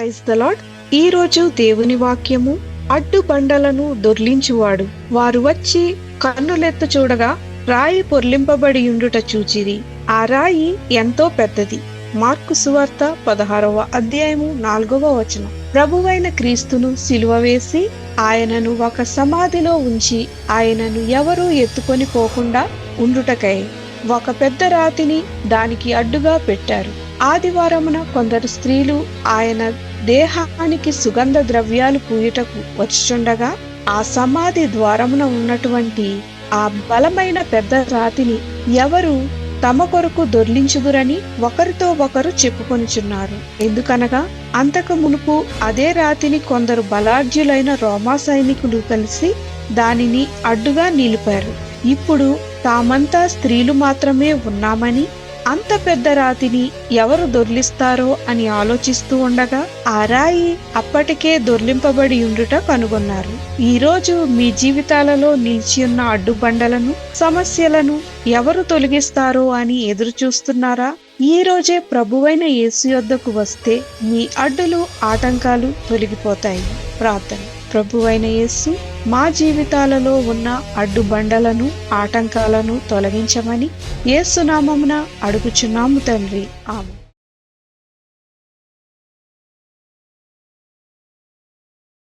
Praise the lord. ఈ రోజు దేవుని వాక్యము, అడ్డు బండలను దొర్లించువాడు. వారు వచ్చి కన్నులెత్త చూడగా రాయి పొర్లింపబడి ఉండుట చూచిరి. ఆ రాయి ఎంతో పెద్దది. మార్కు సువార్త 16వ అధ్యాయము 4వ వచనం. ప్రభువైన క్రీస్తును సిలువ వేసి ఆయనను ఒక సమాధిలో ఉంచి ఆయనను ఎవరూ ఎత్తుకొని పోకుండా ఉండుటకై ఒక పెద్ద రాతిని దానికి అడ్డుగా పెట్టారు. ఆదివారమున కొందరు స్త్రీలు ఆయన దేహానికి సుగంధ ద్రవ్యాలు పూయుటకు వచ్చుచుండగా ఆ సమాధి ద్వారమున ఉన్నటువంటి ఆ బలమైన పెద్ద రాతిని ఎవరు తమ కొరకు దొర్లించుదురని ఒకరితో ఒకరు చెప్పుకొనుచున్నారు. ఎందుకనగా అంతకు మునుపు అదే రాతిని కొందరు బలాఢ్యులైన రోమా సైనికులు కలిసి దానిని అడ్డుగా నిలిపారు. ఇప్పుడు తామంతా స్త్రీలు మాత్రమే ఉన్నామని అంత పెద్ద రాతిని ఎవరు దొర్లిస్తారో అని ఆలోచిస్తూ ఉండగా ఆ రాయి అప్పటికే దొర్లింపబడి ఉండుట కనుగొన్నారు. ఈ రోజు మీ జీవితాలలో నిలిచి ఉన్న అడ్డుబండలను, సమస్యలను ఎవరు తొలగిస్తారో అని ఎదురు చూస్తున్నారా? ఈ రోజే ప్రభువైన యేసు యొద్దకు వస్తే మీ అడ్డులు, ఆటంకాలు తొలగిపోతాయి. ప్రార్థన. ప్రభువైన యేసు, మా జీవితాలలో ఉన్న అడ్డుబండలను, ఆటంకాలను తొలగించమని యేసు నామమున అడుగుచున్నాము తండ్రి. ఆమేన్.